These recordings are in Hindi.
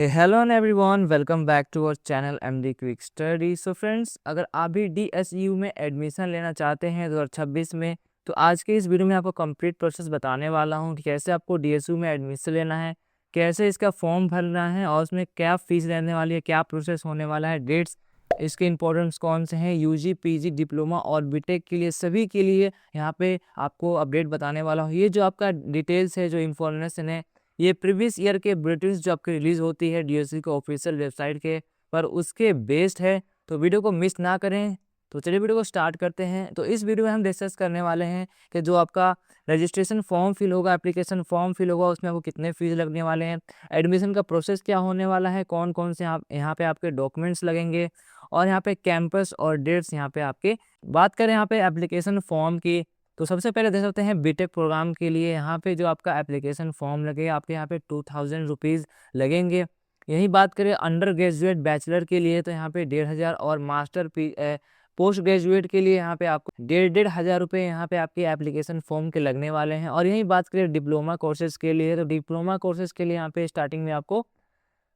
Hello and everyone, welcome back to our channel MD quick study. So friends, अगर आप भी डीएसयू में एडमिशन लेना चाहते हैं 2026 में, तो आज के इस वीडियो में आपको कंप्लीट प्रोसेस बताने वाला हूं कि कैसे आपको डीएसयू में एडमिशन लेना है, कैसे इसका फॉर्म भरना है और उसमें क्या फीस रहने वाली है, क्या प्रोसेस होने वाला है, डेट्स, इसके इंपॉर्टेंट्स कौन से हैं, यूजी पीजी डिप्लोमा और बीटेक के लिए, सभी के लिए यहाँ पे आपको अपडेट बताने वाला हूँ। ये जो आपका डिटेल्स है, जो इन्फॉर्मेशन है, ये प्रीवियस ईयर के बुलेटिन जो आपकी रिलीज़ होती है डीएसयू के ऑफिशियल वेबसाइट के पर, उसके बेस्ड है। तो वीडियो को मिस ना करें। तो चलिए वीडियो को स्टार्ट करते हैं। तो इस वीडियो में हम डिस्कस करने वाले हैं कि जो आपका रजिस्ट्रेशन फॉर्म फिल होगा, एप्लीकेशन फॉर्म फिल होगा, उसमें आपको कितने फीस लगने वाले हैं, एडमिशन का प्रोसेस क्या होने वाला है, कौन कौन से यहाँ पे आपके डॉक्यूमेंट्स लगेंगे, और यहाँ पे कैंपस और डेट्स यहाँ पे आपके। बात करें यहाँ पे एप्लीकेशन फॉर्म की, तो सबसे पहले देख सकते हैं बीटेक प्रोग्राम के लिए यहाँ पे जो आपका एप्लीकेशन फॉर्म लगेगा, आपके यहाँ पे 2000 रुपीज़ लगेंगे। यही बात करें अंडर ग्रेजुएट बैचलर के लिए, तो यहाँ पे 1500, और पोस्ट ग्रेजुएट के लिए यहाँ पे आपको 1500 रुपये यहाँ पे आपके एप्लीकेशन फॉर्म के लगने वाले हैं। और यही बात करें डिप्लोमा कोर्सेज के लिए, तो डिप्लोमा कोर्सेज के लिए यहाँ पे स्टार्टिंग में आपको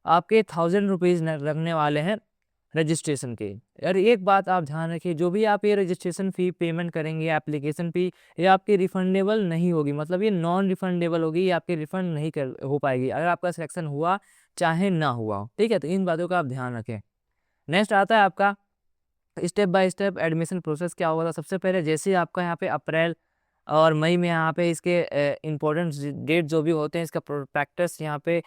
आपके 1000 रुपीज़ लगने वाले हैं रजिस्ट्रेशन के। यार एक बात आप ध्यान रखिए, जो भी आप ये रजिस्ट्रेशन फ़ी पेमेंट करेंगे, एप्लीकेशन फ़ी, ये आपकी रिफंडेबल नहीं होगी, मतलब ये नॉन रिफंडेबल होगी, ये आपके रिफंड नहीं कर हो पाएगी अगर आपका सिलेक्शन हुआ चाहे ना हुआ हो। ठीक है, तो इन बातों का आप ध्यान रखें। नेक्स्ट आता है आपका step by step admission process क्या होगा। सबसे पहले जैसे ही आपका यहाँ पे अप्रैल और मई में यहाँ पे इसके इम्पोर्टेंट डेट जो भी होते हैं, इसका प्रैक्टिस यहाँ पे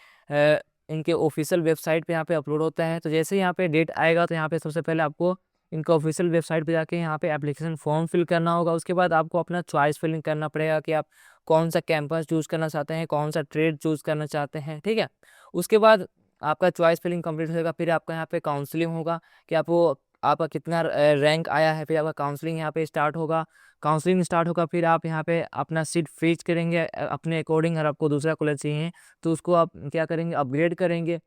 इनके ऑफिशियल वेबसाइट पे यहाँ पे अपलोड होता है। तो जैसे ही यहाँ पे डेट आएगा, तो यहाँ पे सबसे पहले आपको इनका ऑफिशियल वेबसाइट पे जाके यहाँ पे एप्लीकेशन फॉर्म फिल करना होगा। उसके बाद आपको अपना चॉइस फिलिंग करना पड़ेगा कि आप कौन सा कैंपस चूज़ करना चाहते हैं, कौन सा ट्रेड चूज़ करना चाहते हैं। ठीक है, उसके बाद आपका चॉइस फिलिंग कंप्लीट हो जाएगा, फिर आपका यहाँ पे काउंसलिंग होगा कि आपका कितना रैंक आया है, फिर आपका काउंसलिंग यहाँ पे स्टार्ट होगा। काउंसलिंग स्टार्ट होगा, फिर आप यहाँ पे अपना सीट फ्रीज करेंगे अपने अकॉर्डिंग। अगर आपको दूसरा कॉलेज चाहिए तो उसको आप क्या करेंगे, अपग्रेड करेंगे।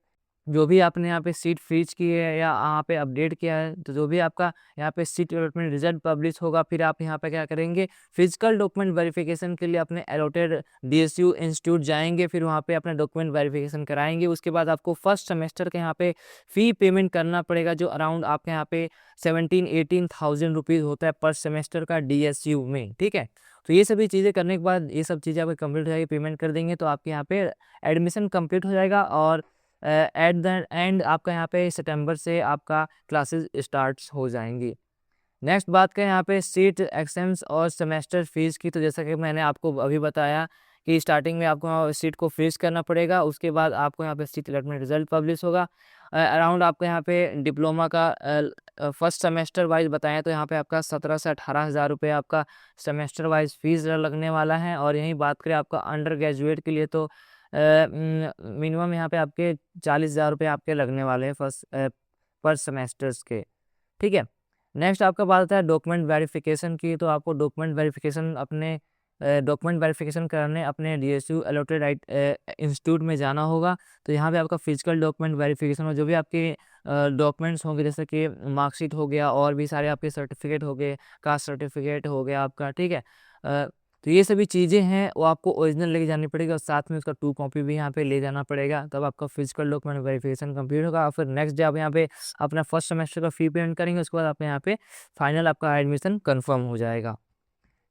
जो भी आपने यहाँ पे सीट फ्रीज की है या यहाँ पे अपडेट किया है, तो जो भी आपका यहाँ पे सीट अलॉटमेंट रिजल्ट पब्लिश होगा, फिर आप यहाँ पे क्या करेंगे, फिजिकल डॉक्यूमेंट वेरिफिकेशन के लिए अपने अलॉटेड डीएसयू इंस्टीट्यूट जाएंगे, फिर वहाँ पे अपना डॉक्यूमेंट वेरिफिकेशन कराएंगे। उसके बाद आपको फर्स्ट सेमेस्टर के यहाँ पे फ़ी पेमेंट करना पड़ेगा, जो अराउंड आपके यहाँ पे 17-18 थाउजेंड रुपीज़ होता है पर सेमेस्टर का डीएसयू में। ठीक है, तो ये सभी चीज़ें करने के बाद, ये सब चीज़ें आपकी कंप्लीट हो जाएगी, पेमेंट कर देंगे, तो आपके यहाँ पे एडमिशन कंप्लीट हो जाएगा। और एट द एंड आपका यहाँ पे सितंबर से आपका क्लासेस स्टार्ट हो जाएंगी। नेक्स्ट बात करें यहाँ पे सीट एक्सम्स और सेमेस्टर फीस की, तो जैसा कि मैंने आपको अभी बताया कि स्टार्टिंग में आपको सीट को फ्रीज करना पड़ेगा। उसके बाद आपको यहाँ पे सीट अलॉटमेंट रिजल्ट पब्लिश होगा। अराउंड आपको यहाँ पे डिप्लोमा का फर्स्ट सेमेस्टर वाइज बताएं तो यहाँ पे आपका 17 से 18 हज़ार रुपये आपका सेमेस्टर वाइज फीस लगने वाला है। और यही बात करें आपका अंडर ग्रेजुएट के लिए, तो मिनिमम यहाँ पे आपके 40 हज़ार रुपये आपके लगने वाले हैं फर्स्ट पर सेमेस्टर्स के। ठीक है, नेक्स्ट आपका बात आता है डॉक्यूमेंट वेरिफिकेशन की। तो आपको डॉक्यूमेंट वेरिफिकेशन करने अपने डीएसयू अलॉटेड इंस्टीट्यूट में जाना होगा। तो यहाँ पे आपका फिजिकल डॉक्यूमेंट वेरिफिकेशन और जो भी आपके डॉक्यूमेंट्स होंगे, जैसे कि मार्कशीट हो गया और भी सारे आपके सर्टिफिकेट हो गए, कास्ट सर्टिफिकेट हो गया आपका। ठीक है, तो ये सभी चीज़ें हैं वो आपको ओरिजिनल लेके जानी पड़ेगी, और साथ में उसका 2 कॉपी भी यहाँ पे ले जाना पड़ेगा, तब आपका फिजिकल डॉक्यूमेंट वेरिफिकेशन कंप्लीट होगा। और फिर नेक्स्ट डे आप यहाँ पे अपना फर्स्ट सेमेस्टर का फ़ी पेमेंट करेंगे, उसके बाद आप यहाँ पे फाइनल आपका एडमिशन कंफर्म हो जाएगा।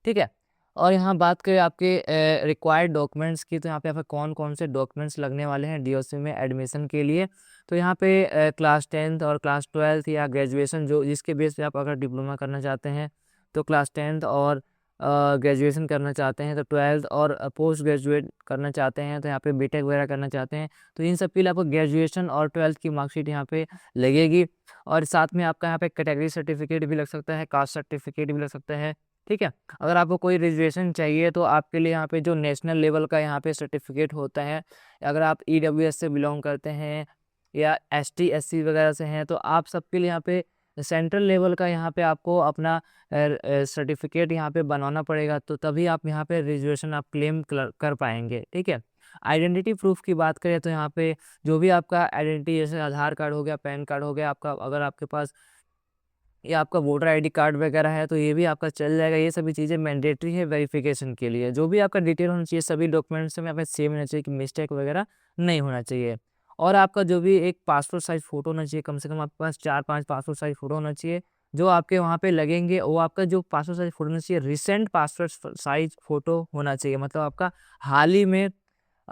ठीक है, और यहाँ बात करें आपके रिक्वायर्ड डॉक्यूमेंट्स की, तो यहाँ पे आपके कौन कौन से डॉक्यूमेंट्स लगने वाले हैं डीएसयू में एडमिशन के लिए। तो यहाँ पे क्लास 10th और क्लास 12th या ग्रेजुएशन, जो जिसके बेस पे आप अगर डिप्लोमा करना चाहते हैं तो क्लास 10th, और ग्रेजुएशन करना चाहते हैं तो 12th, और पोस्ट ग्रेजुएट करना चाहते हैं तो यहाँ पे बीटेक वगैरह करना चाहते हैं, तो इन सब के लिए आपको ग्रेजुएशन और 12th की मार्कशीट यहाँ पे लगेगी। और साथ में आपका यहाँ पे कैटेगरी सर्टिफिकेट भी लग सकता है, कास्ट सर्टिफिकेट भी लग सकता है। ठीक है, अगर आपको कोई रिजर्वेशन चाहिए तो आपके लिए यहाँ पे जो नेशनल लेवल का यहाँ पे सर्टिफिकेट होता है, अगर आप ईडब्ल्यूएस से बिलोंग करते हैं या एसटी एससी वगैरह से हैं, तो आप सबके लिए यहाँ पे सेंट्रल लेवल का यहाँ पे आपको अपना सर्टिफिकेट यहाँ पे बनवाना पड़ेगा, तो तभी आप यहाँ पे रिजर्वेशन आप क्लेम कर पाएंगे। ठीक है, आइडेंटिटी प्रूफ की बात करें तो यहाँ पे जो भी आपका आइडेंटिटी, जैसे आधार कार्ड हो गया, पैन कार्ड हो गया आपका, अगर आपके पास या आपका वोटर आईडी कार्ड वगैरह है तो ये भी आपका चल जाएगा। ये सभी चीज़ें मैंडेटरी है वेरिफिकेशन के लिए। जो भी आपका डिटेल होना चाहिए, सभी डॉक्यूमेंट्स में आपका सेम होना चाहिए, कि मिस्टेक वगैरह नहीं होना चाहिए। और आपका जो भी एक पासपोर्ट साइज़ फ़ोटो होना चाहिए, कम से कम आपके पास 4-5 पासपोर्ट साइज़ फ़ोटो होना चाहिए, जो आपके वहाँ पे लगेंगे। वो आपका जो पासपोर्ट साइज़ फ़ोटो होना चाहिए, रिसेंट पासपोर्ट साइज़ फ़ोटो होना चाहिए, मतलब आपका हाल ही में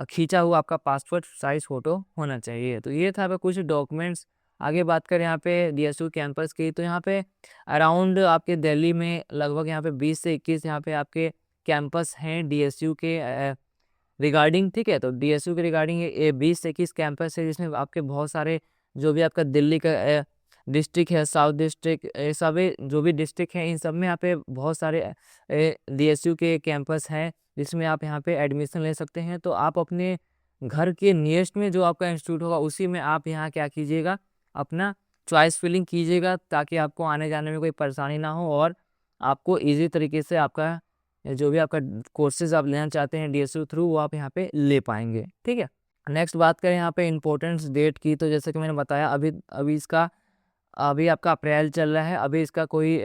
खींचा हुआ आपका पासपोर्ट साइज़ फ़ोटो होना चाहिए। तो ये था आपका कुछ डॉक्यूमेंट्स। आगे बात करें यहाँ पे डीएसयू कैंपस की, तो यहाँ पे अराउंड आपके दिल्ली में लगभग यहाँ पे 20 से 21 यहाँ पे आपके कैंपस हैं डीएसयू के रिगार्डिंग, ठीक है? तो डीएसयू के रिगार्डिंग ये 20 से 21 कैंपस है, जिसमें आपके बहुत सारे जो भी आपका दिल्ली का डिस्ट्रिक्ट है, साउथ डिस्ट्रिक्ट, ये सभी जो भी डिस्ट्रिक्ट हैं, इन सब में यहाँ पे बहुत सारे डीएसयू के कैंपस हैं, जिसमें आप यहाँ पे एडमिशन ले सकते हैं। तो आप अपने घर के नियरेस्ट में जो आपका इंस्टीट्यूट होगा, उसी में आप यहाँ क्या कीजिएगा, अपना चॉइस फिलिंग कीजिएगा, ताकि आपको आने-जाने में कोई परेशानी ना हो और आपको ईज़ी तरीके से आपका जो भी आपका कोर्सेज़ आप लेना चाहते हैं डीएसयू थ्रू, वो आप यहाँ पे ले पाएँगे, ठीक है? नेक्स्ट बात करें यहाँ पे इम्पोर्टेंस डेट की, तो जैसे कि मैंने बताया अभी अभी इसका अभी आपका अप्रैल चल रहा है, अभी इसका कोई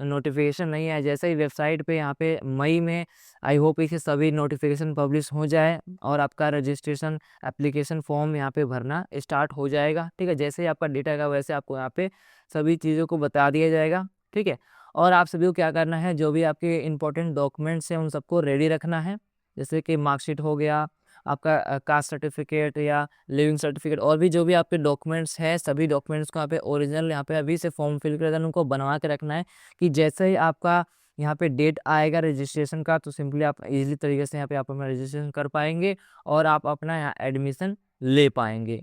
नोटिफ़िकेशन नहीं है। जैसे ही वेबसाइट पे यहाँ पे मई में आई होप इसके सभी नोटिफ़िकेशन पब्लिश हो जाए और आपका रजिस्ट्रेशन एप्लीकेशन फॉर्म यहाँ पे भरना स्टार्ट हो जाएगा, ठीक है? जैसे ही आपका डेट आएगा, वैसे आपको यहाँ पे सभी चीज़ों को बता दिया जाएगा, ठीक है? और आप सभी को क्या करना है, जो भी आपके इम्पोर्टेंट डॉक्यूमेंट्स हैं, उन सबको रेडी रखना है। जैसे कि मार्कशीट हो गया, आपका कास्ट सर्टिफिकेट या लिविंग सर्टिफिकेट, और भी जो भी आपके डॉक्यूमेंट्स हैं, सभी डॉक्यूमेंट्स को यहाँ पे ओरिजिनल यहाँ पे अभी से फॉर्म फिल कर देना, उनको बनवा के रखना है कि जैसे ही आपका यहाँ पे डेट आएगा रजिस्ट्रेशन का, तो सिंपली आप इजीली तरीके से यहाँ पे आप अपना रजिस्ट्रेशन कर पाएंगे और आप अपना यहाँ एडमिशन ले पाएंगे।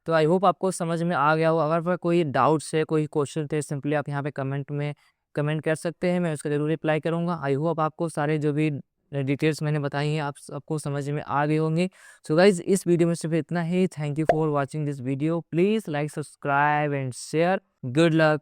तो आई होप आपको समझ में आ गया हो। अगर पर कोई डाउट्स है, कोई क्वेश्चन थे, सिंपली आप यहाँ पे कमेंट में कमेंट कर सकते हैं, मैं उसका ज़रूर रिप्लाई करूँगा। आई होप आपको सारे जो भी डिटेल्स मैंने बताई हैं, आप सबको समझ में आ गए होंगे। सो गाइज़, इस वीडियो में सिर्फ इतना ही। Thank you for watching this video. Please like, subscribe and share. Good luck.